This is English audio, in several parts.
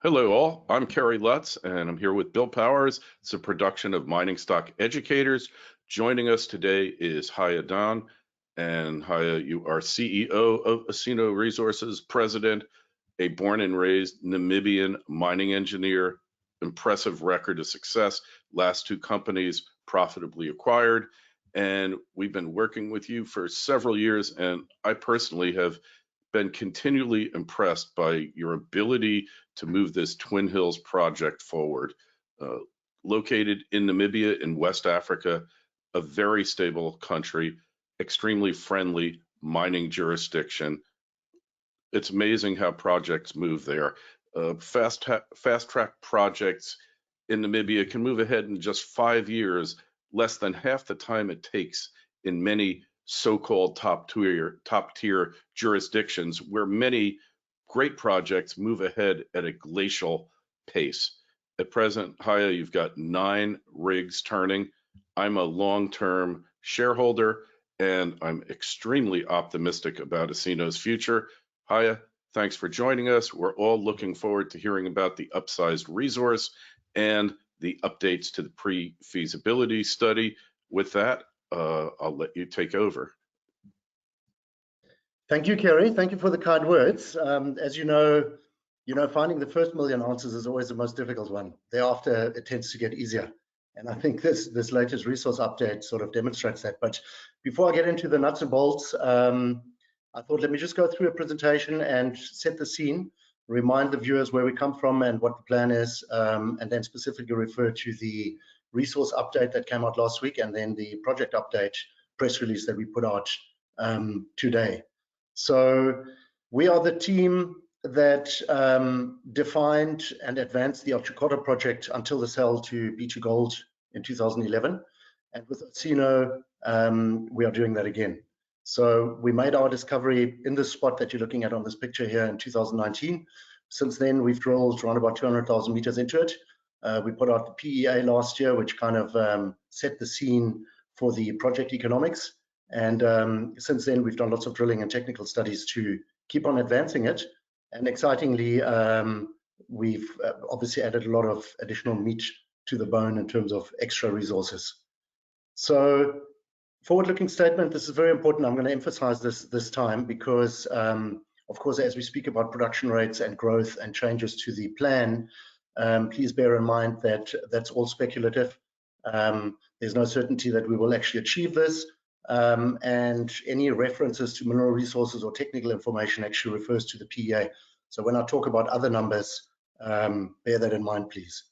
Hello all, I'm Kerry Lutz and I'm here with Bill Powers. It's a production of Mining Stock Educators. Joining us today is Heye Daun, and Heye, you are CEO of Osino Resources, president, a born and raised Namibian mining engineer, impressive record of success, last two companies profitably acquired, and we've been working with you for several years, and I personally have been continually impressed by your ability to move this Twin Hills project forward. Located in Namibia in West Africa, a very stable country, extremely friendly mining jurisdiction. It's amazing how projects move there. Fast track projects in Namibia can move ahead in just 5 years, less than half the time it takes in many so-called top tier jurisdictions, where many great projects move ahead at a glacial pace. At present, Heye, you've got 9 rigs turning. I'm a long-term shareholder, and I'm extremely optimistic about Osino's future. Heye, thanks for joining us. We're all looking forward to hearing about the upsized resource and the updates to the pre-feasibility study. With that, I'll let you take over. Thank you, Kerry. Thank you for the kind words. As you know, finding the first million ounces is always the most difficult one. Thereafter, it tends to get easier. And I think this latest resource update sort of demonstrates that. But before I get into the nuts and bolts, I thought let me just go through a presentation and set the scene, remind the viewers where we come from and what the plan is, and then specifically refer to the resource update that came out last week and then the project update press release that we put out today. So we are the team that defined and advanced the Otjikoto project until the sale to B2Gold in 2011. And with Osino, we are doing that again. So we made our discovery in the spot that you're looking at on this picture here in 2019. Since then, we've drilled around about 200,000 meters into it. We put out the PEA last year, which kind of set the scene for the project economics. And since then, we've done lots of drilling and technical studies to keep on advancing it. And excitingly, we've obviously added a lot of additional meat to the bone in terms of extra resources. So forward-looking statement, this is very important. I'm going to emphasize this time because, of course, as we speak about production rates and growth and changes to the plan, please bear in mind that that's all speculative. There's no certainty that we will actually achieve this. And any references to mineral resources or technical information actually refers to the PEA. So when I talk about other numbers, bear that in mind, please.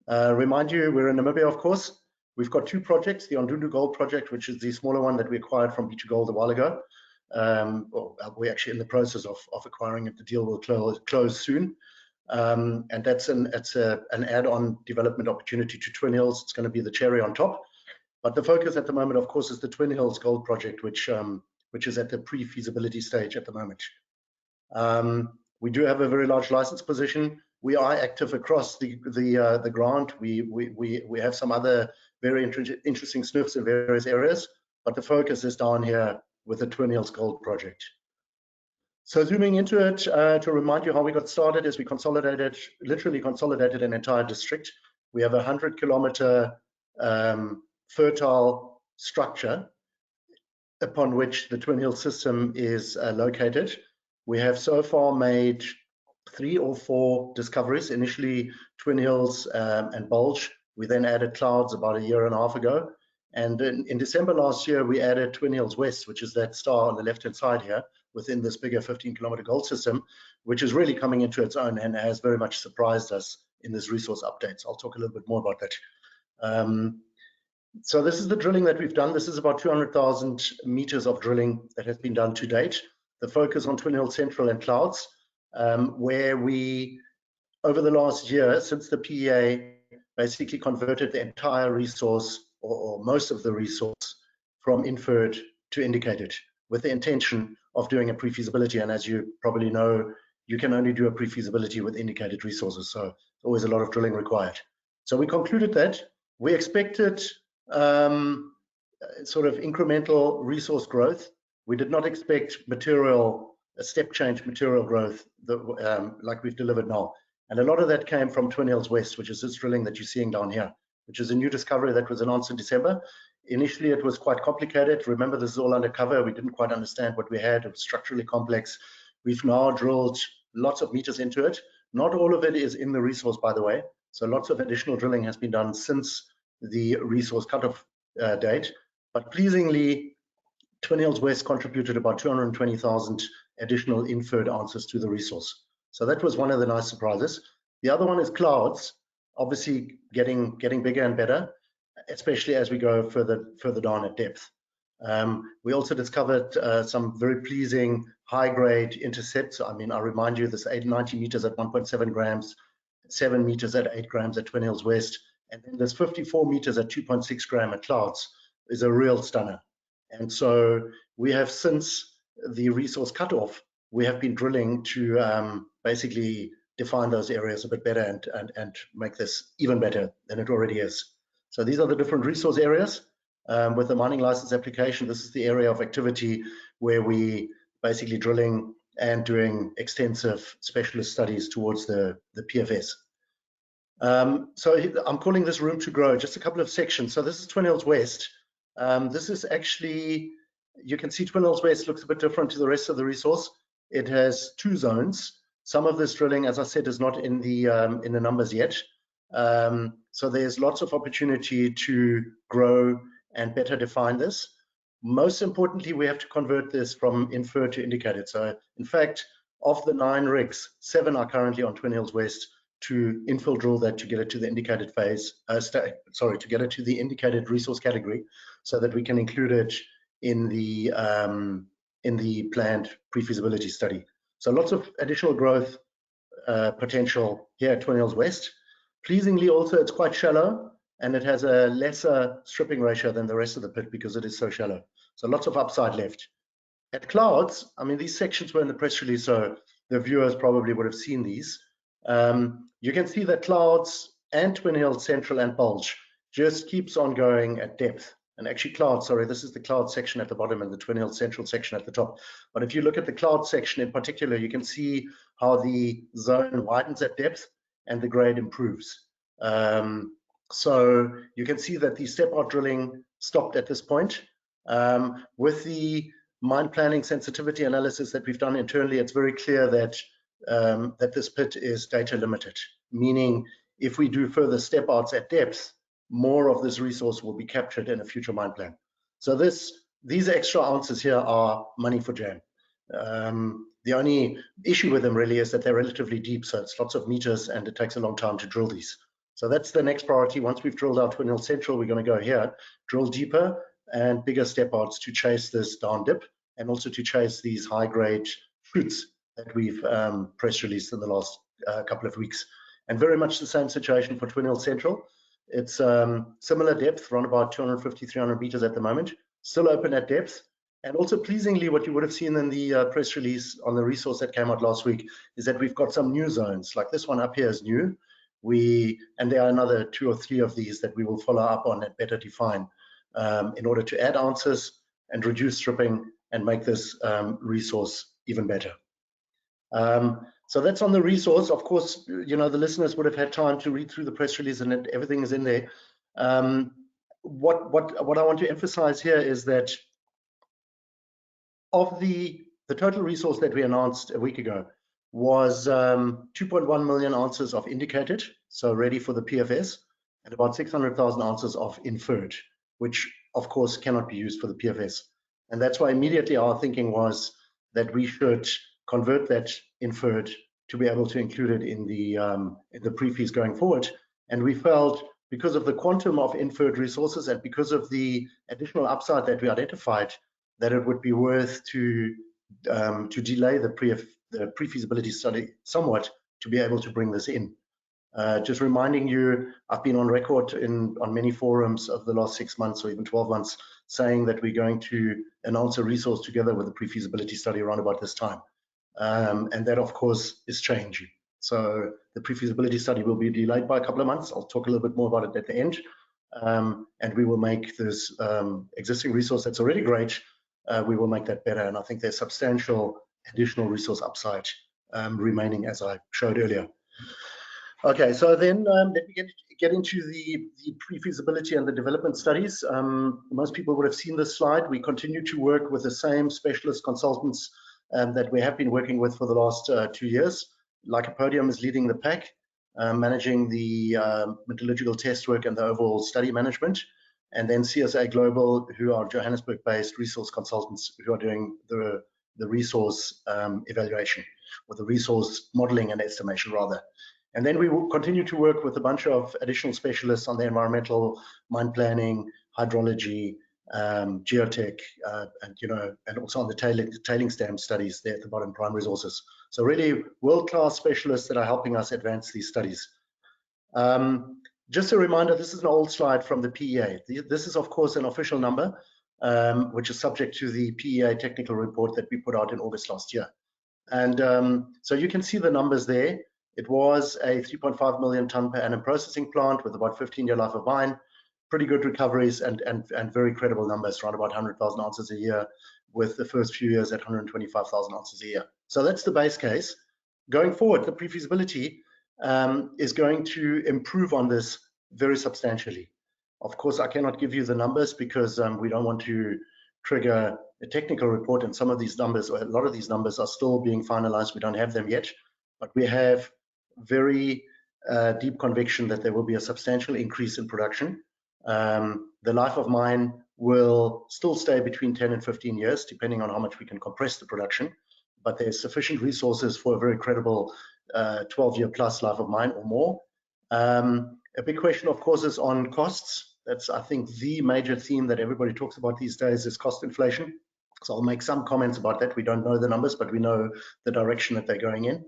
Remind you, we're in Namibia, of course. We've got 2 projects, the Ondundu Gold project, which is the smaller one that we acquired from B2Gold a while ago. We're actually in the process of acquiring it. The deal will close soon. And that's an add-on development opportunity to Twin Hills. It's going to be the cherry on top. But the focus at the moment, of course, is the Twin Hills Gold project, which is at the pre-feasibility stage at the moment. We do have a very large license position. We are active across the grant. We have some other very interesting sniffs in various areas, but the focus is down here with the Twin Hills Gold project. So zooming into it, to remind you how we got started, is we literally consolidated an entire district. We have a 100-kilometer fertile structure upon which the Twin Hills system is located. We have so far made 3 or 4 discoveries, initially Twin Hills and Bulge. We then added Clouds about a year and a half ago. And in December last year, we added Twin Hills West, which is that star on the left-hand side here within this bigger 15-kilometer gold system, which is really coming into its own and has very much surprised us in this resource update. So I'll talk a little bit more about that. So this is the drilling that we've done. This is about 200,000 meters of drilling that has been done to date. The focus on Twin Hills Central and Clouds, where we, over the last year, since the PEA, basically converted the entire resource or most of the resource from inferred to indicated with the intention of doing a pre-feasibility. And as you probably know, you can only do a pre-feasibility with indicated resources. So always a lot of drilling required. So we concluded that. We expected sort of incremental resource growth. We did not expect a step change material growth like we've delivered now. And a lot of that came from Twin Hills West, which is this drilling that you're seeing down here, which is a new discovery that was announced in December. Initially, it was quite complicated. Remember, this is all undercover. We didn't quite understand what we had. It was structurally complex. We've now drilled lots of meters into it. Not all of it is in the resource, by the way. So lots of additional drilling has been done since the resource cutoff date. But pleasingly, Twin Hills West contributed about 220,000 additional inferred ounces to the resource. So that was one of the nice surprises. The other one is Clouds, obviously getting bigger and better, especially as we go further down at depth. We also discovered some very pleasing high-grade intercepts. I mean, I remind you, this 90 meters at 1.7 grams, 7 meters at 8 grams at Twin Hills West, and then this 54 meters at 2.6 gram at Clouds is a real stunner. And so we have, since the resource cutoff, we have been drilling to basically define those areas a bit better and make this even better than it already is. So these are the different resource areas. With the mining license application, this is the area of activity where we basically drilling and doing extensive specialist studies towards the PFS. So I'm calling this room to grow, just a couple of sections. So this is Twin Hills West. This is actually, you can see Twin Hills West looks a bit different to the rest of the resource. It has 2 zones. Some of this drilling, as I said, is not in the numbers yet. So there's lots of opportunity to grow and better define this. Most importantly, we have to convert this from inferred to indicated. So in fact, of the 9 rigs, 7 are currently on Twin Hills West to infill drill that to get it to the indicated phase, to get it to the indicated resource category, so that we can include it in the planned pre-feasibility study. So lots of additional growth potential here at Twin Hills West. Pleasingly also, it's quite shallow, and it has a lesser stripping ratio than the rest of the pit because it is so shallow. So lots of upside left. At Clouds, I mean, these sections were in the press release, so the viewers probably would have seen these. You can see that Clouds and Twin Hills Central and Bulge just keeps on going at depth. And actually Clouds, sorry, this is the Clouds section at the bottom and the Twin Hills Central section at the top. But if you look at the Clouds section in particular, you can see how the zone widens at depth and the grade improves. So you can see that the step-out drilling stopped at this point. With the mine planning sensitivity analysis that we've done internally, it's very clear that that this pit is data limited, meaning if we do further step-outs at depth, more of this resource will be captured in a future mine plan. So these extra ounces here are money for jam. The only issue with them really is that they're relatively deep, so it's lots of meters and it takes a long time to drill these. So that's the next priority. Once we've drilled out Twin Hills Central, we're going to go here, drill deeper and bigger step outs to chase this down dip and also to chase these high grade shoots that we've press released in the last couple of weeks. And very much the same situation for Twin Hills Central. It's similar depth, around about 250, 300 meters at the moment, still open at depth. And also pleasingly, what you would have seen in the press release on the resource that came out last week is that we've got some new zones, like this one up here is new. And there are another 2 or 3 of these that we will follow up on and better define in order to add ounces and reduce stripping and make this resource even better. So that's on the resource. Of course, you know, the listeners would have had time to read through the press release and everything is in there. What I want to emphasize here is that of the total resource that we announced a week ago was 2.1 million ounces of indicated, so ready for the PFS, and about 600,000 ounces of inferred, which of course cannot be used for the PFS. And that's why immediately our thinking was that we should convert that inferred to be able to include it in the pre-fees going forward. And we felt, because of the quantum of inferred resources and because of the additional upside that we identified, that it would be worth to delay the pre-feasibility study somewhat to be able to bring this in. Just reminding you, I've been on record on many forums of the last 6 months or even 12 months saying that we're going to announce a resource together with a pre-feasibility study around about this time. And that, of course, is changing. So the pre-feasibility study will be delayed by a couple of months. I'll talk a little bit more about it at the end. And we will make this existing resource that's already great, we will make that better. And I think there's substantial additional resource upside remaining, as I showed earlier. Okay, so then let me get into the pre-feasibility and the development studies. Most people would have seen this slide. We continue to work with the same specialist consultants that we have been working with for the last 2 years. Lycopodium is leading the pack, managing the metallurgical test work and the overall study management. And then CSA Global, who are Johannesburg-based resource consultants who are doing the resource evaluation, or the resource modeling and estimation rather. And then we will continue to work with a bunch of additional specialists on the environmental, mine planning, hydrology, geotech, and also on the tailings dam studies there at the bottom, prime resources. So really world-class specialists that are helping us advance these studies. Just a reminder, this is an old slide from the PEA. This is, of course, an official number, which is subject to the PEA technical report that we put out in August last year. And so you can see the numbers there. It was a 3.5 million ton per annum processing plant with about 15-year life of mine, pretty good recoveries and very credible numbers, around about 100,000 ounces a year, with the first few years at 125,000 ounces a year. So that's the base case. Going forward, the pre-feasibility is going to improve on this very substantially. Of course, I cannot give you the numbers because we don't want to trigger a technical report, and some of these numbers, or a lot of these numbers, are still being finalized. We don't have them yet, but we have very deep conviction that there will be a substantial increase in production. The life of mine will still stay between 10 and 15 years, depending on how much we can compress the production, but there's sufficient resources for a very credible 12-year plus life of mine or more. A big question, of course, is on costs. That's, I think, the major theme that everybody talks about these days is cost inflation. So I'll make some comments about that. We don't know the numbers, but we know the direction that they're going in.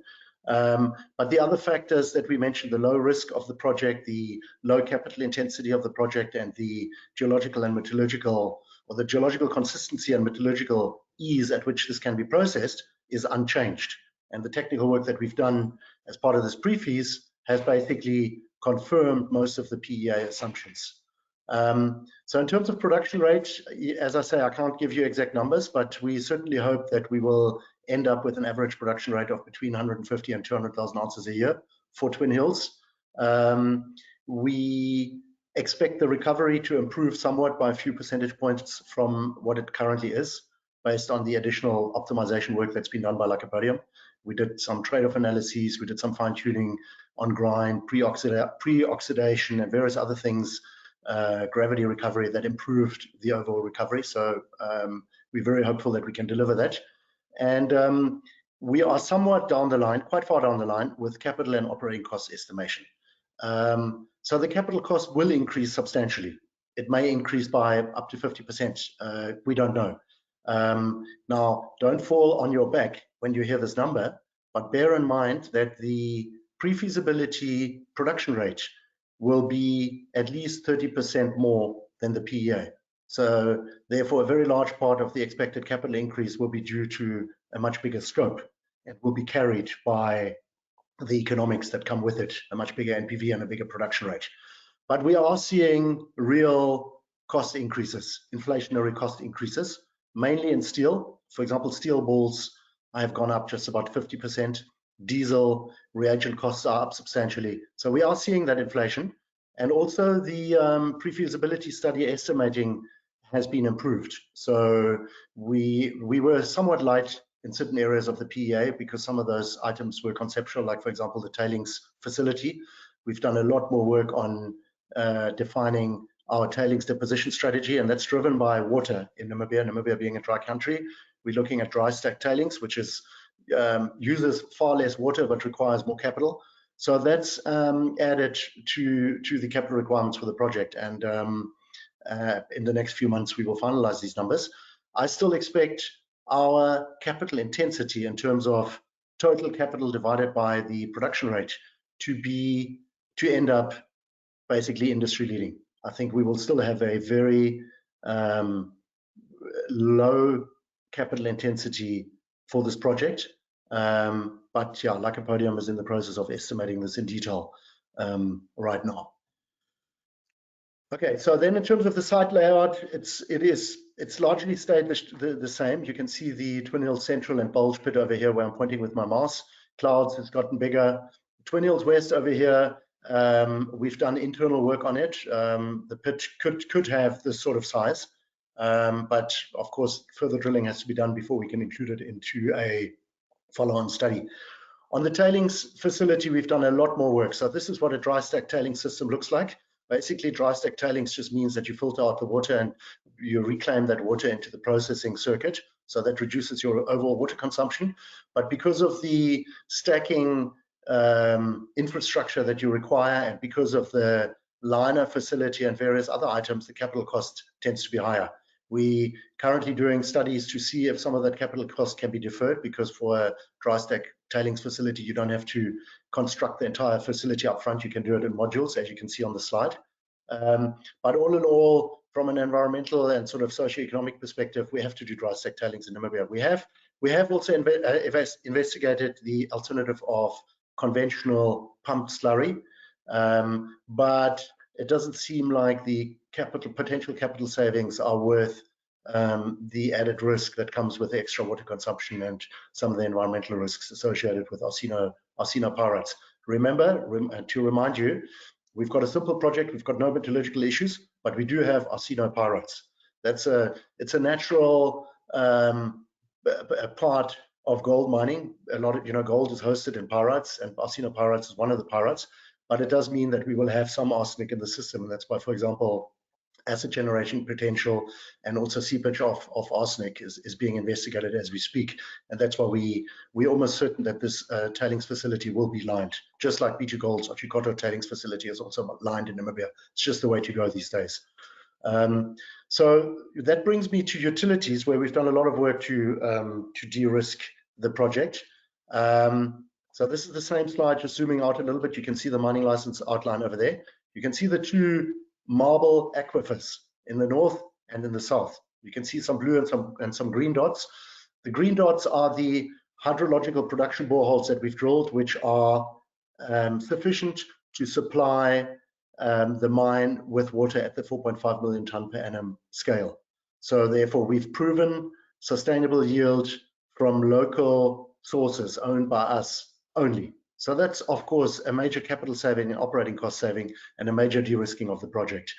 But the other factors that we mentioned, the low risk of the project, the low capital intensity of the project, and the geological and metallurgical, or the geological consistency and metallurgical ease at which this can be processed, is unchanged. And the technical work that we've done as part of this pre-feas has basically confirmed most of the PEA assumptions. So in terms of production rate, as I say, I can't give you exact numbers, but we certainly hope that we will end up with an average production rate of between 150 and 200,000 ounces a year for Twin Hills. We expect the recovery to improve somewhat by a few percentage points from what it currently is, based on the additional optimization work that's been done by Lycopodium. We did some trade-off analyses, we did some fine-tuning on grind, pre-oxidation, and various other things, gravity recovery, that improved the overall recovery. So we're very hopeful that we can deliver that. And we are somewhat down the line, quite far down the line, with capital and operating cost estimation. So the capital cost will increase substantially. It may increase by up to 50%. We don't know. Now, don't fall on your back when you hear this number, but bear in mind that the pre-feasibility production rate will be at least 30% more than the PEA. So therefore, a very large part of the expected capital increase will be due to a much bigger scope and will be carried by the economics that come with it, a much bigger NPV and a bigger production rate. But we are seeing real cost increases, inflationary cost increases, mainly in steel. For example, steel balls have gone up just about 50%. Diesel reagent costs are up substantially. So we are seeing that inflation. And also the pre-feasibility study estimating has been improved. So we were somewhat light in certain areas of the PEA because some of those items were conceptual, like, for example, the tailings facility. We've done a lot more work on defining our tailings deposition strategy, and that's driven by water in Namibia. Namibia being a dry country, we're looking at dry stack tailings, which is uses far less water but requires more capital. So that's added to the capital requirements for the project, and in the next few months we will finalize these numbers. I still expect our capital intensity in terms of total capital divided by the production rate to end up basically industry leading. I think we will still have a very low capital intensity for this project. But yeah, Lycopodium is in the process of estimating this in detail right now. Okay, so then in terms of the site layout, it's largely stayed the same. You can see the Twin Hills Central and Bulge pit over here where I'm pointing with my mouse. Clouds has gotten bigger. Twin Hills West over here, we've done internal work on it. The pit could have this sort of size, but of course further drilling has to be done before we can include it into a follow-on study. On the tailings facility, we've done a lot more work. So this is what a dry stack tailings system looks like. Basically, dry stack tailings just means that you filter out the water and you reclaim that water into the processing circuit. So that reduces your overall water consumption. But because of the stacking infrastructure that you require, and because of the liner facility and various other items, the capital cost tends to be higher. We currently doing studies to see if some of that capital cost can be deferred, because for a dry stack tailings facility, you don't have to construct the entire facility up front. You can do it in modules, as you can see on the slide. But all in all, from an environmental and sort of socioeconomic perspective, we have to do dry stack tailings in Namibia. We have also investigated the alternative of conventional pumped slurry, but it doesn't seem like the potential capital savings are worth the added risk that comes with the extra water consumption and some of the environmental risks associated with Osino pyrites. Remember, to remind you, we've got a simple project, we've got no metallurgical issues, but we do have Osino pyrites. It's a natural part of gold mining. A lot of, gold is hosted in pyrites, and Osino pyrites is one of the pyrites, but it does mean that we will have some arsenic in the system, and that's why, for example, acid generation potential and also seepage of arsenic is being investigated as we speak. And that's why we're almost certain that this tailings facility will be lined, just like B2Gold's Otjikoto tailings facility is also lined in Namibia. It's just the way to go these days. So that brings me to utilities, where we've done a lot of work to de-risk the project. So this is the same slide, just zooming out a little bit. You can see the mining license outline over there. You can see the two marble aquifers in the north and in the south. You can see some blue and some green dots. The green dots are the hydrological production boreholes that we've drilled, which are sufficient to supply the mine with water at the 4.5 million ton per annum scale. So therefore, we've proven sustainable yield from local sources owned by us only. So that's, of course, a major capital saving and operating cost saving and a major de-risking of the project.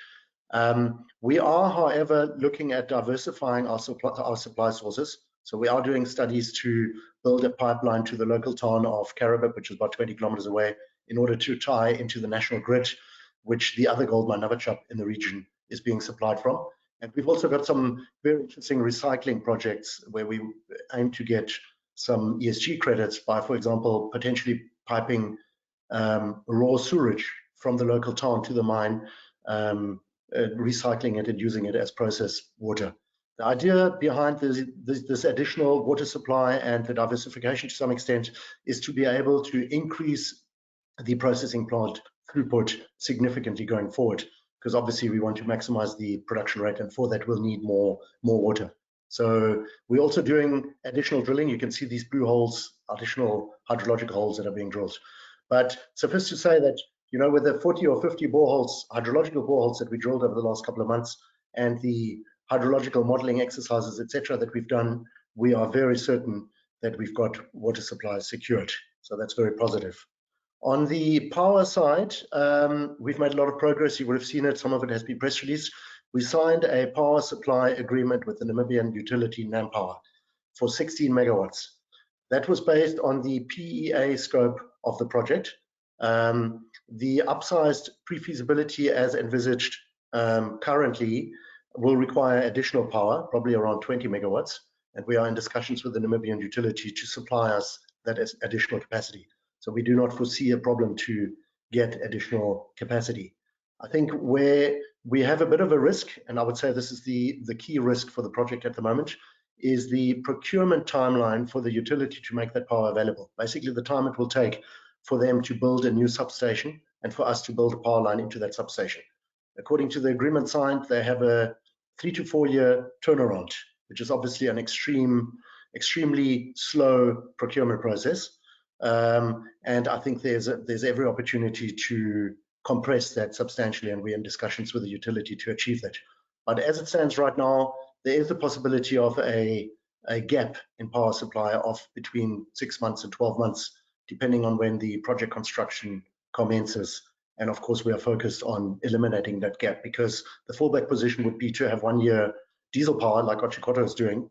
We are, however, looking at diversifying our supply sources. So we are doing studies to build a pipeline to the local town of Karabip, which is about 20 kilometers away, in order to tie into the national grid, which the other gold mine, Navachap, in the region is being supplied from. And we've also got some very interesting recycling projects where we aim to get some ESG credits by, for example, potentially piping raw sewage from the local town to the mine, recycling it and using it as processed water. The idea behind this additional water supply and the diversification to some extent is to be able to increase the processing plant throughput significantly going forward, because obviously we want to maximize the production rate, and for that we'll need more water. So we're also doing additional drilling. You can see these blue holes, additional hydrological holes that are being drilled. But suffice to say that, with the 40 or 50 boreholes, hydrological boreholes that we drilled over the last couple of months, and the hydrological modeling exercises, etc., that we've done, we are very certain that we've got water supply secured. So that's very positive. On the power side, we've made a lot of progress. You would have seen it. Some of it has been press released. We signed a power supply agreement with the Namibian utility NamPower for 16 megawatts. That was based on the PEA scope of the project. The upsized pre-feasibility as envisaged currently will require additional power, probably around 20 megawatts. And we are in discussions with the Namibian utility to supply us that additional capacity. So we do not foresee a problem to get additional capacity. I think where we have a bit of a risk, and I would say this is the key risk for the project at the moment, is the procurement timeline for the utility to make that power available. Basically, the time it will take for them to build a new substation and for us to build a power line into that substation. According to the agreement signed, they have a 3 to 4 year turnaround, which is obviously an extremely slow procurement process. And I think there's every opportunity to compress that substantially, and we're in discussions with the utility to achieve that. But as it stands right now, there is the possibility of a gap in power supply of between 6 months and 12 months, depending on when the project construction commences. And of course, we are focused on eliminating that gap, because the fallback position would be to have 1 year diesel power like Otjikoto is doing.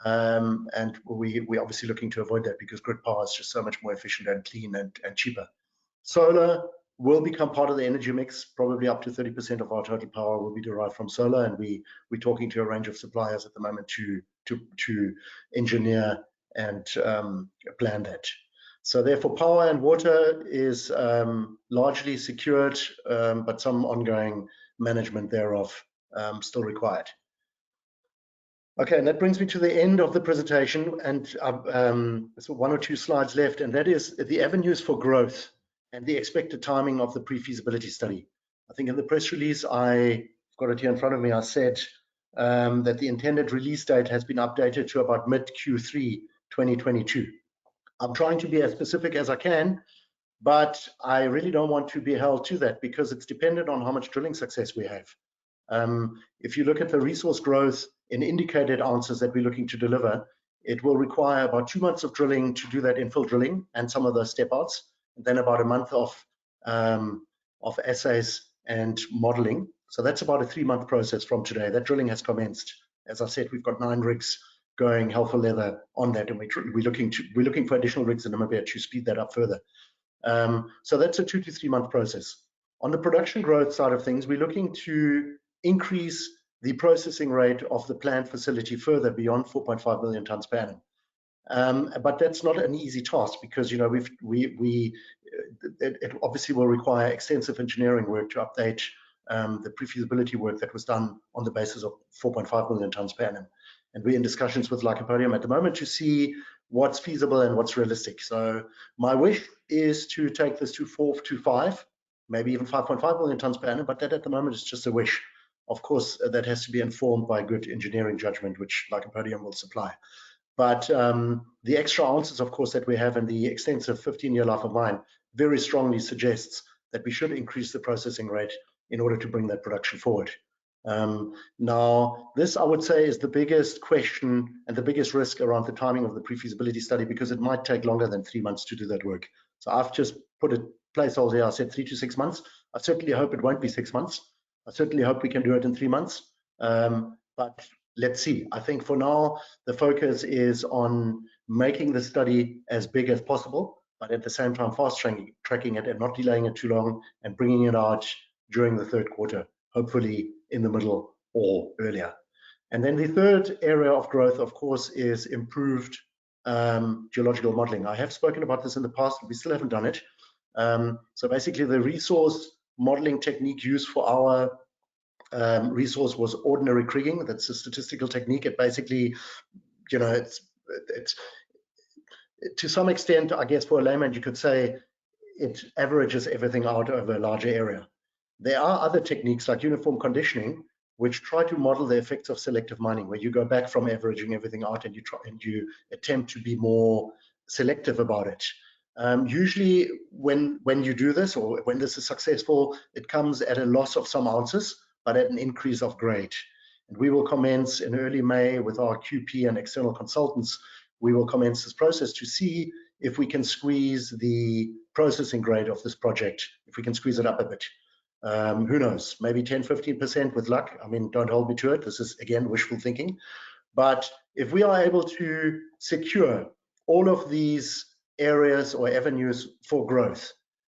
And we're obviously looking to avoid that, because grid power is just so much more efficient and clean and cheaper. Solar will become part of the energy mix. Probably up to 30% of our total power will be derived from solar, and we're talking to a range of suppliers at the moment to engineer and plan that. So therefore, power and water is largely secured, but some ongoing management thereof still required. Okay, and that brings me to the end of the presentation, and so 1 or 2 slides left, and that is the avenues for growth and the expected timing of the pre-feasibility study. I think in the press release, I've got it here in front of me, I said that the intended release date has been updated to about mid-Q3 2022. I'm trying to be as specific as I can, but I really don't want to be held to that, because it's dependent on how much drilling success we have. If you look at the resource growth in indicated ounces that we're looking to deliver, it will require about 2 months of drilling to do that infill drilling and some of those step outs, and then about a month of assays and modeling. So that's about a 3-month process from today. That drilling has commenced. As I said, we've got 9 rigs going hell for leather on that, and we're looking for additional rigs in Namibia to speed that up further. So that's a 2 to 3 month process. On the production growth side of things, we're looking to increase the processing rate of the plant facility further beyond 4.5 million tons per annum. But that's not an easy task, because it obviously will require extensive engineering work to update the pre-feasibility work that was done on the basis of 4.5 million tons per annum. And we're in discussions with Lycopodium at the moment to see what's feasible and what's realistic. So my wish is to take this to 4 to 5, maybe even 5.5 million tons per annum, but that at the moment is just a wish. Of course, that has to be informed by good engineering judgment, which Lycopodium will supply. But the extra ounces, of course, that we have in the extensive 15-year life of mine very strongly suggests that we should increase the processing rate in order to bring that production forward. Now, this, I would say, is the biggest question and the biggest risk around the timing of the pre-feasibility study, because it might take longer than 3 months to do that work. So I've just put a placeholder here. I said 3 to 6 months. I certainly hope it won't be 6 months. I certainly hope we can do it in 3 months. But let's see. I think for now, the focus is on making the study as big as possible, but at the same time, fast tracking it and not delaying it too long, and bringing it out during the 3rd quarter, hopefully in the middle or earlier. And then the 3rd area of growth, of course, is improved geological modeling. I have spoken about this in the past, but we still haven't done it. So basically, the resource modeling technique used for our resource was ordinary kriging. That's a statistical technique. It basically, it's to some extent, I guess for a layman, you could say it averages everything out over a larger area. There are other techniques like uniform conditioning, which try to model the effects of selective mining, where you go back from averaging everything out and you attempt to be more selective about it. Usually when you do this, or when this is successful, it comes at a loss of some ounces, but at an increase of grade. And we will commence in early May with our QP and external consultants. We will commence this process to see if we can squeeze the processing grade of this project, if we can squeeze it up a bit. Who knows, maybe 10, 15% with luck. I mean, don't hold me to it. This is, again, wishful thinking. But if we are able to secure all of these areas or avenues for growth,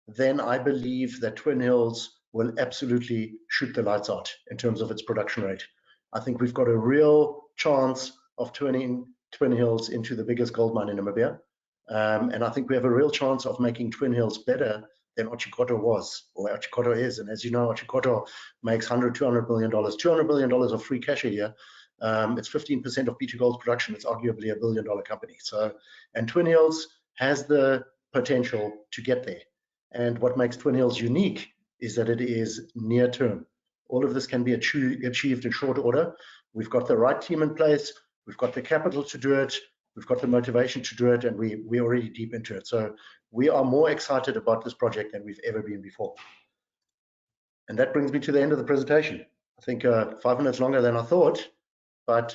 then I believe that Twin Hills will absolutely shoot the lights out in terms of its production rate. I think we've got a real chance of turning Twin Hills into the biggest gold mine in Namibia. And I think we have a real chance of making Twin Hills better than Otjikoto was, or Otjikoto is. And as you know, Otjikoto makes $100, $200 million, $200 million of free cash a year. It's 15% of B2Gold's production. It's arguably $1 billion company. So, and Twin Hills has the potential to get there. And what makes Twin Hills unique is that it is near term. All of this can be achieved in short order. We've got the right team in place. We've got the capital to do it. We've got the motivation to do it, and we're already deep into it. So we are more excited about this project than we've ever been before. And that brings me to the end of the presentation. I think 5 minutes longer than I thought, but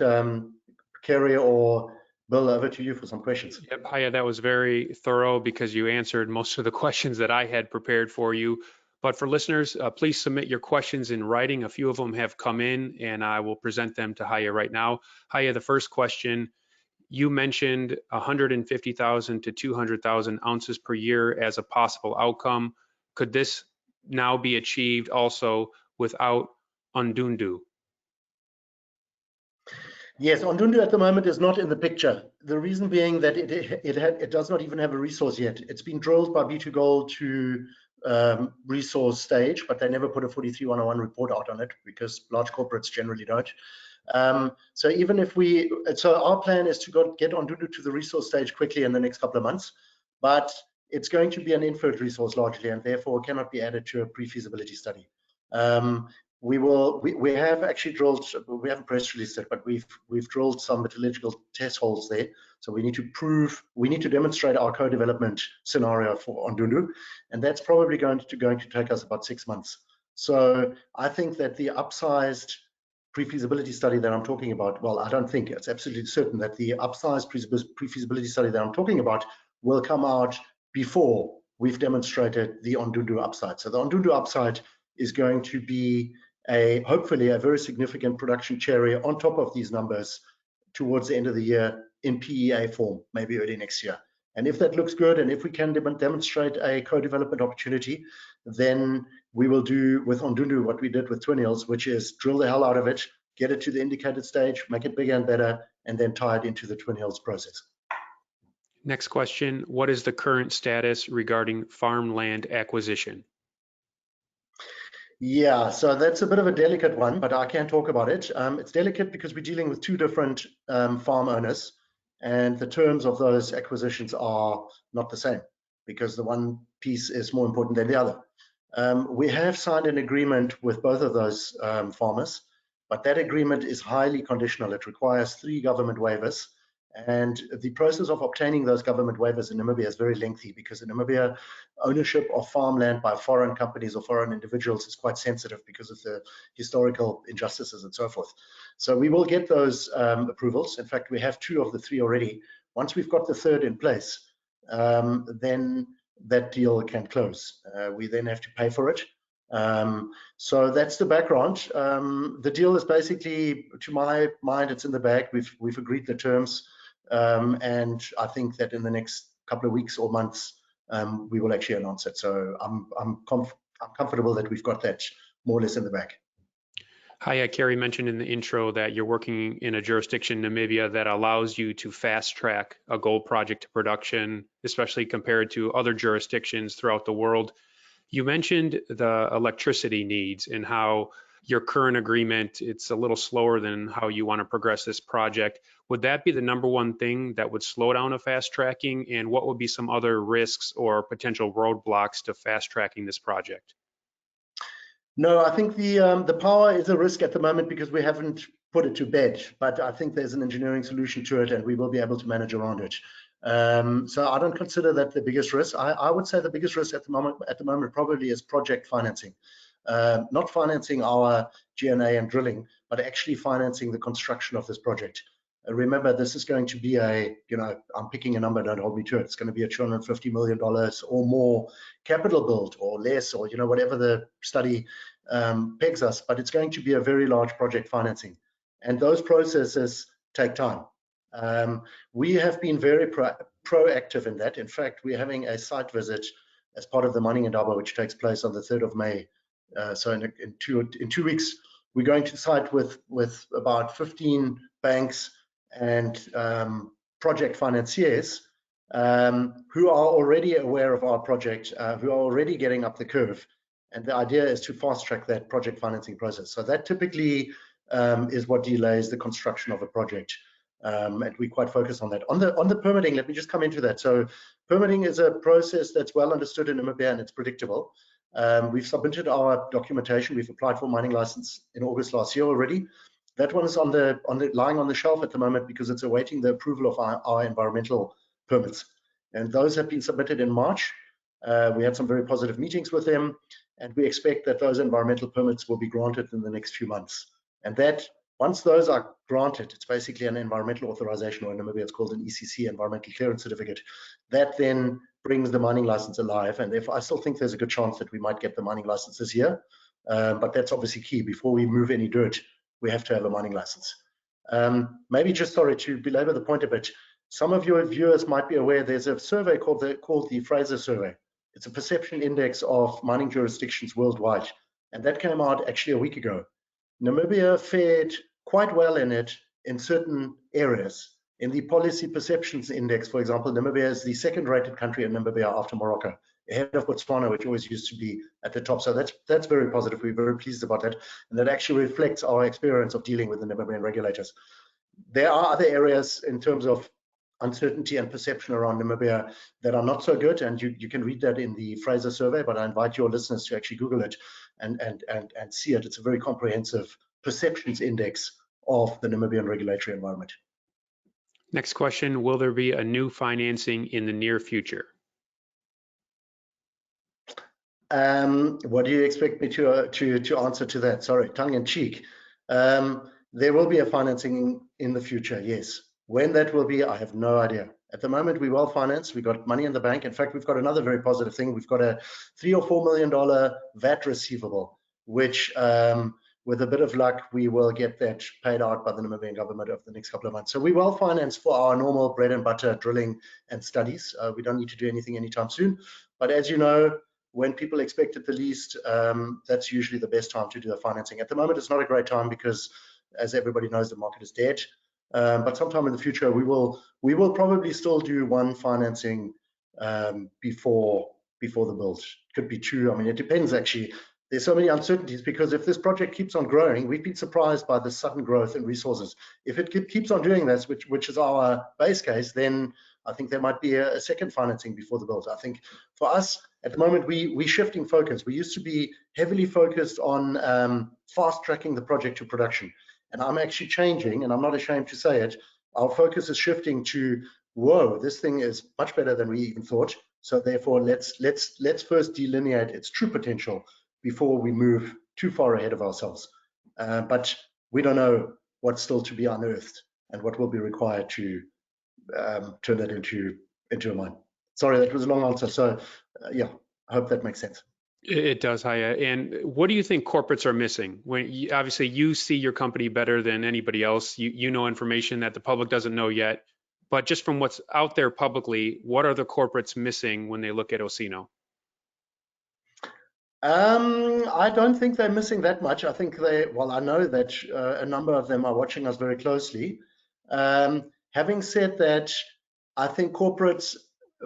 Kerry or Bill, over to you for some questions. Yep, Heye, that was very thorough because you answered most of the questions that I had prepared for you. But for listeners, please submit your questions in writing. A few of them have come in, and I will present them to Heye right now. Heye, the first question, you mentioned 150,000 to 200,000 ounces per year as a possible outcome. Could this now be achieved also without Ondundu? Yes, Ondundu at the moment is not in the picture. The reason being that it does not even have a resource yet. It's been drilled by B2Gold to resource stage, but they never put a 43-101 report out on it because large corporates generally don't. So our plan is to get Ondundu to the resource stage quickly in the next couple of months, but it's going to be an inferred resource largely, and therefore cannot be added to a pre-feasibility study. We have actually drilled, we haven't press released it, but we've drilled some metallurgical test holes there. So we need to demonstrate our co-development scenario for Ondundu, and that's probably going to take us about 6 months. So I think that the upsized pre-feasibility study that I'm talking about, well, I don't think, it's absolutely certain that the upsized pre-feasibility study that I'm talking about will come out before we've demonstrated the Ondundu upside. So the Ondundu upside is going to be hopefully a very significant production cherry on top of these numbers towards the end of the year in PEA form, maybe early next year. And if that looks good, and if we can demonstrate a co-development opportunity, then we will do with Ondundu what we did with Twin Hills, which is drill the hell out of it, get it to the indicated stage, make it bigger and better, and then tie it into the Twin Hills process. Next question, what is the current status regarding farmland acquisition? Yeah, so that's a bit of a delicate one, but I can talk about it. It's delicate because we're dealing with two different farm owners, and the terms of those acquisitions are not the same because the one piece is more important than the other. We have signed an agreement with both of those farmers, but that agreement is highly conditional. It requires 3 government waivers, and the process of obtaining those government waivers in Namibia is very lengthy because in Namibia, ownership of farmland by foreign companies or foreign individuals is quite sensitive because of the historical injustices and so forth. So we will get those approvals. In fact, we have 2 of the 3 already. Once we've got the 3rd in place, then that deal can close. We then have to pay for it. So that's the background. The deal is basically, to my mind, it's in the bag. We've agreed the terms. And I think that in the next couple of weeks or months, we will actually announce it. So I'm comfortable that we've got that more or less in the bag. Heye, Kerry mentioned in the intro that you're working in a jurisdiction, Namibia, that allows you to fast track a gold project to production, especially compared to other jurisdictions throughout the world. You mentioned the electricity needs and how your current agreement, it's a little slower than how you want to progress this project. Would that be the #1 thing that would slow down a fast tracking? And what would be some other risks or potential roadblocks to fast tracking this project? No, I think the power is a risk at the moment because we haven't put it to bed, but I think there's an engineering solution to it and we will be able to manage around it. So I don't consider that the biggest risk. I would say the biggest risk at the moment probably is project financing. Not financing our G&A and drilling, but actually financing the construction of this project. Remember, this is going to be I'm picking a number, don't hold me to it. It's going to be a $250 million or more capital build or less, or whatever the study pegs us, but it's going to be a very large project financing. And those processes take time. We have been very proactive in that. In fact, we're having a site visit as part of the mining indaba, which takes place on the 3rd of May. So in 2 weeks, we're going to site with about 15 banks and project financiers who are already aware of our project, who are already getting up the curve. And the idea is to fast track that project financing process. So that typically is what delays the construction of a project. And we quite focus on that. On the permitting, let me just come into that. So permitting is a process that's well understood in Namibia and it's predictable. We've submitted our documentation. We've applied for a mining license in August last year already. That one is lying on the shelf at the moment because it's awaiting the approval of our environmental permits. And those have been submitted in March. We had some very positive meetings with them, and we expect that those environmental permits will be granted in the next few months. And that Once those are granted, it's basically an environmental authorization, or in Namibia it's called an ECC, environmental clearance certificate. That then brings the mining license alive, and therefore I still think there's a good chance that we might get the mining license this year. But that's obviously key. Before we move any dirt, we have to have a mining license. Maybe just, sorry to belabor the point a bit, some of your viewers might be aware there's a survey called the Fraser survey. It's a perception index of mining jurisdictions worldwide, and that came out actually a week ago. Namibia fared quite well in it in certain areas. In the policy perceptions index, for example, Namibia is the second rated country in Namibia after Morocco, ahead of Botswana, which always used to be at the top. So that's very positive. We're very pleased about that. And that actually reflects our experience of dealing with the Namibian regulators. There are other areas in terms of uncertainty and perception around Namibia that are not so good, and you can read that in the Fraser survey, but I invite your listeners to actually Google it and see it. It's a very comprehensive perceptions index of the Namibian regulatory environment. Next question, will there be a new financing in the near future? What do you expect me to answer to that? Sorry, tongue in cheek. There will be a financing in the future, yes. When that will be, I have no idea. At the moment, we're well financed. We've got money in the bank. In fact, we've got another very positive thing. We've got a $3 or $4 million VAT receivable, which with a bit of luck, we will get that paid out by the Namibian government over the next couple of months. So we're well financed for our normal bread and butter drilling and studies. We don't need to do anything anytime soon. But as you know, when people expect it the least, that's usually the best time to do the financing. At the moment, it's not a great time because, as everybody knows, the market is dead. But sometime in the future, we will probably still do one financing before the build. Could be two. I mean, it depends actually. There's so many uncertainties because if this project keeps on growing, we've been surprised by the sudden growth in resources. If it keeps on doing this, which is our base case, then I think there might be a second financing before the build. I think for us at the moment, we're shifting focus. We used to be heavily focused on fast tracking the project to production. And I'm actually changing, and I'm not ashamed to say it. Our focus is shifting to, whoa, this thing is much better than we even thought. So therefore, let's first delineate its true potential before we move too far ahead of ourselves. But we don't know what's still to be unearthed and what will be required to turn that into a mine. Sorry, that was a long answer. So yeah, I hope that makes sense. It does, Heye. And what do you think corporates are missing? When obviously you see your company better than anybody else. You know information that the public doesn't know yet. But just from what's out there publicly, what are the corporates missing when they look at Osino? I don't think they're missing that much. I think I know that a number of them are watching us very closely. Having said that, I think corporates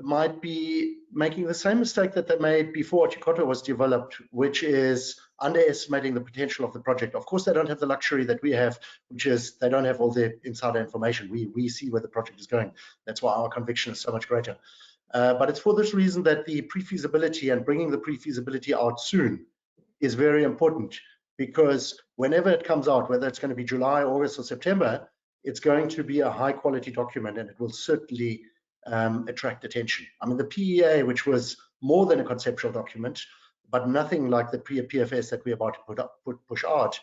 might be making the same mistake that they made before Chikoto was developed, which is underestimating the potential of the project. Of course, they don't have the luxury that we have, which is they don't have all the insider information. We see where the project is going. That's why our conviction is so much greater. But it's for this reason that the pre-feasibility and bringing the pre-feasibility out soon is very important, because whenever it comes out, whether it's going to be July, August, or September, it's going to be a high quality document, and it will certainly attract attention. I mean, the PEA, which was more than a conceptual document, but nothing like the PFS that we're about to push out,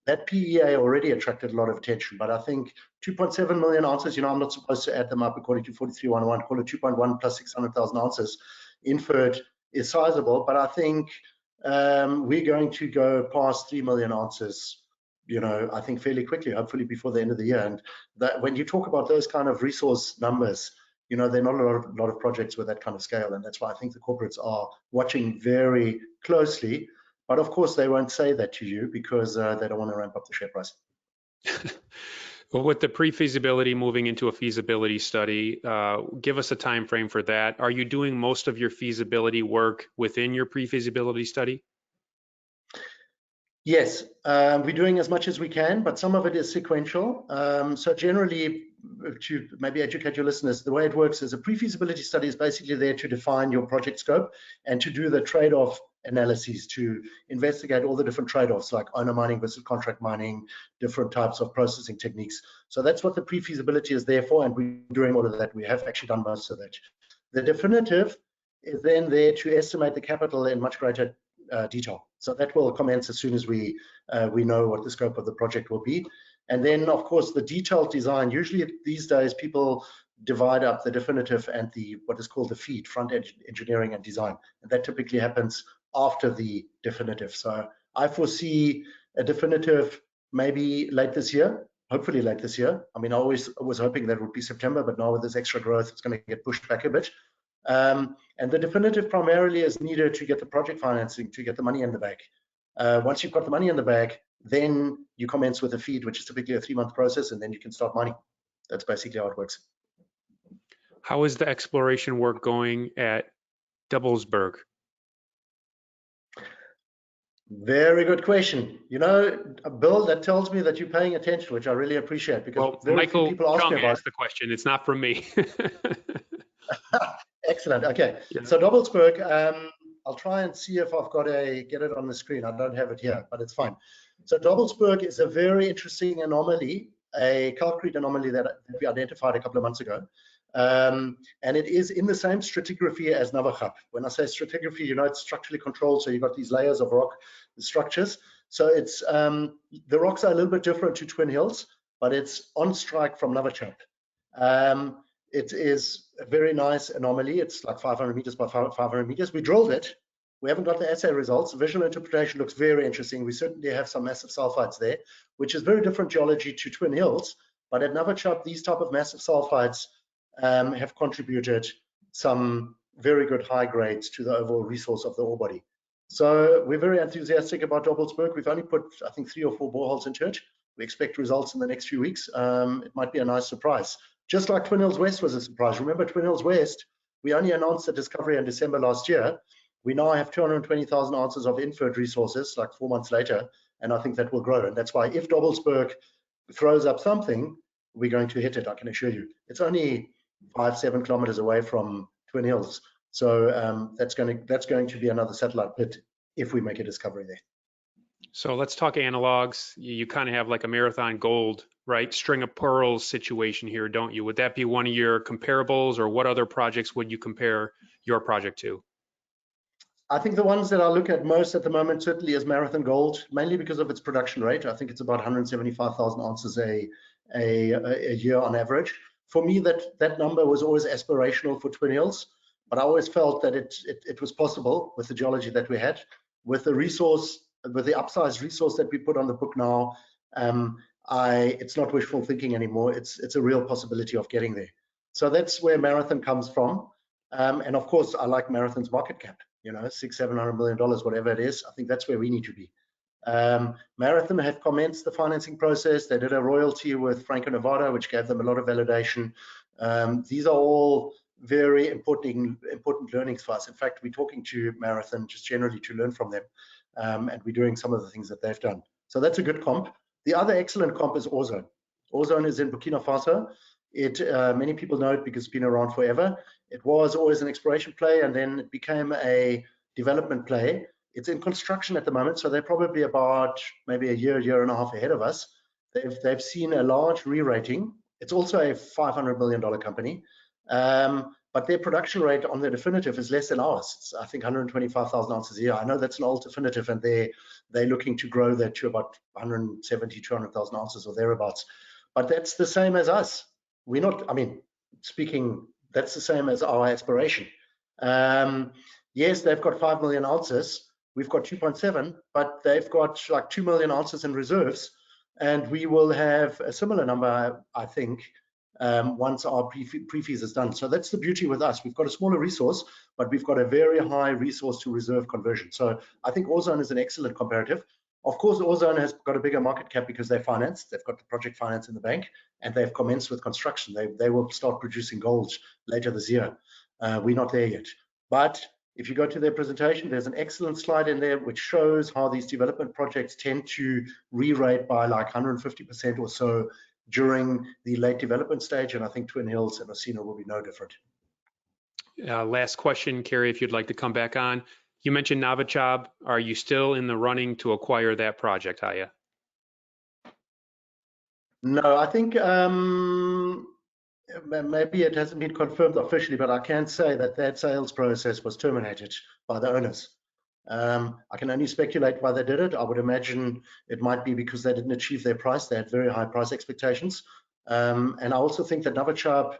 that PEA already attracted a lot of attention. But I think 2.7 million ounces, I'm not supposed to add them up according to 4311, call it 2.1 plus 600,000 ounces inferred is sizable. But I think we're going to go past 3 million ounces, I think fairly quickly, hopefully before the end of the year. And that when you talk about those kind of resource numbers, there are not a lot of projects with that kind of scale. And that's why I think the corporates are watching very closely. But of course, they won't say that to you because they don't want to ramp up the share price. Well, with the pre-feasibility moving into a feasibility study, give us a time frame for that. Are you doing most of your feasibility work within your pre-feasibility study? Yes, we're doing as much as we can, but some of it is sequential. So generally, to maybe educate your listeners, the way it works is a pre-feasibility study is basically there to define your project scope and to do the trade-off analyses, to investigate all the different trade-offs like owner mining versus contract mining, different types of processing techniques. So that's what the pre-feasibility is there for, and we're doing all of that. We have actually done most of that. The definitive is then there to estimate the capital in much greater detail. So that will commence as soon as we know what the scope of the project will be. And then, of course, the detailed design. Usually these days, people divide up the definitive and the what is called the feed, front-end engineering and design. And that typically happens after the definitive. So I foresee a definitive maybe late this year, hopefully late this year. I mean, I always was hoping that it would be September, but now with this extra growth, it's going to get pushed back a bit. And the definitive primarily is needed to get the project financing, to get the money in the bank. Once you've got the money in the bank, then you commence with a feed, which is typically a 3-month process, and then you can start mining. That's basically how it works. How is the exploration work going at Doublesburg? Very good question. You know, Bill, that tells me that you're paying attention, which I really appreciate, because very few people ask me about asked the question. It's not from me. Excellent. Okay. Yeah. So Doublesburg, I'll try and see if I've got get it on the screen. I don't have it here, but it's fine. So Doublesburg is a very interesting anomaly, a calcrete anomaly that we identified a couple of months ago. And it is in the same stratigraphy as Navachap. When I say stratigraphy, you know, it's structurally controlled. So you've got these layers of rock structures. So it's the rocks are a little bit different to Twin Hills, but it's on strike from Navachap. It is a very nice anomaly. It's like 500 meters by 500 meters. We drilled it. We haven't got the assay results. Visual interpretation looks very interesting. We certainly have some massive sulfides there, which is very different geology to Twin Hills. But at Navachap, these type of massive sulfides have contributed some very good high grades to the overall resource of the ore body. So we're very enthusiastic about Doublesburg. We've only put, I think, 3 or 4 boreholes into it. We expect results in the next few weeks. It might be a nice surprise. Just like Twin Hills West was a surprise. Remember Twin Hills West, we only announced the discovery in December last year. We now have 220,000 ounces of inferred resources, like 4 months later, and I think that will grow. And that's why if Doublesburg throws up something, we're going to hit it, I can assure you. It's only 5-7 kilometers away from Twin Hills. So that's going to be another satellite pit if we make a discovery there. So let's talk analogs. You kind of have like a Marathon Gold, right? String of pearls situation here, don't you? Would that be one of your comparables, or what other projects would you compare your project to? I think the ones that I look at most at the moment certainly is Marathon Gold, mainly because of its production rate. I think it's about 175,000 ounces a year on average. For me, that number was always aspirational for Twin Hills, but I always felt that it was possible with the geology that we had, with the resource, with the upsized resource that we put on the book now. It's not wishful thinking anymore. It's a real possibility of getting there. So that's where Marathon comes from. And of course, I like Marathon's market cap. You know, $600-700 million, whatever it is. I think that's where we need to be. Marathon have commenced the financing process. They did a royalty with Franco-Nevada, which gave them a lot of validation. These are all very important learnings for us. In fact, we're talking to Marathon just generally to learn from them, and we're doing some of the things that they've done. So that's a good comp. The other excellent comp is Ozone. Ozone is in Burkina Faso. Many people know it because it's been around forever. It was always an exploration play, and then it became a development play. It's in construction at the moment, so they're probably about maybe a year and a half ahead of us. They've seen a large re-rating. It's also a $500 million company, but their production rate on the definitive is less than ours. It's, I think, 125,000 ounces a year. I know that's an old definitive, and they're looking to grow that to about 170, 200,000 ounces or thereabouts. But that's the same as us. We're not, I mean, speaking, that's the same as our aspiration. Yes, they've got 5 million ounces. We've got 2.7, but they've got like 2 million ounces in reserves. And we will have a similar number, I think, once our pre-fees is done. So that's the beauty with us. We've got a smaller resource, but we've got a very high resource to reserve conversion. So I think Ozone is an excellent comparative. Of course, Ozone has got a bigger market cap because they're financed. They've got the project finance in the bank, and they've commenced with construction. They will start producing gold later this year. We're not there yet. But if you go to their presentation, there's an excellent slide in there which shows how these development projects tend to re-rate by like 150% or so during the late development stage. And I think Twin Hills and Osino will be no different. Last question, Kerry, if you'd like to come back on. You mentioned Navachab. Are you still in the running to acquire that project, Heye? No, I think maybe it hasn't been confirmed officially, but I can say that sales process was terminated by the owners. I can only speculate why they did it. I would imagine it might be because they didn't achieve their price. They had very high price expectations. And I also think that Novichok,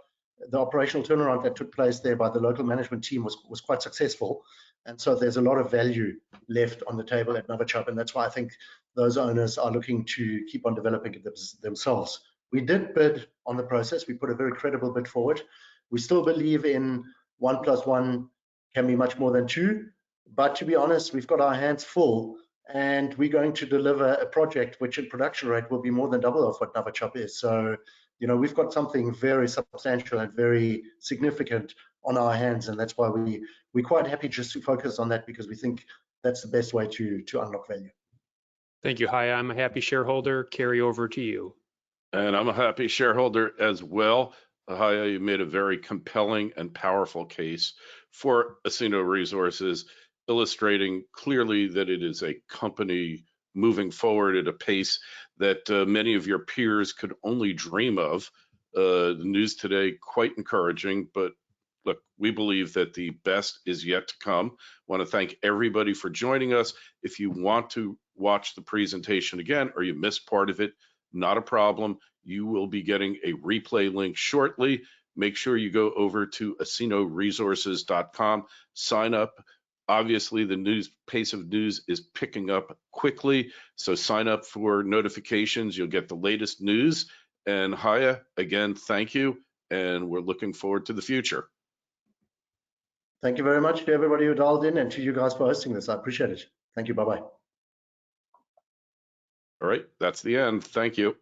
the operational turnaround that took place there by the local management team was quite successful. And so there's a lot of value left on the table at Novichok. And that's why I think those owners are looking to keep on developing it themselves. We did bid on the process. We put a very credible bid forward. We still believe in 1 + 1 can be much more than 2. But to be honest, we've got our hands full, and we're going to deliver a project which in production rate will be more than double of what Novichok is. So, you know, we've got something very substantial and very significant on our hands, and that's why we're quite happy just to focus on that, because we think that's the best way to unlock value. Thank you, Heye. I'm a happy shareholder. Carry over to you. And I'm a happy shareholder as well. Heye, you made a very compelling and powerful case for Osino Resources, illustrating clearly that it is a company moving forward at a pace that many of your peers could only dream of. The news today, quite encouraging, but look, we believe that the best is yet to come. I want to thank everybody for joining us. If you want to watch the presentation again or you missed part of it, not a problem. You will be getting a replay link shortly. Make sure you go over to OsinoResources.com, sign up. Obviously, the pace of news is picking up quickly, so sign up for notifications. You'll get the latest news. And Heye, again, thank you, and we're looking forward to the future. Thank you very much to everybody who dialed in, and to you guys for hosting this. I appreciate it. Thank you. Bye-bye. All right, that's the end. Thank you.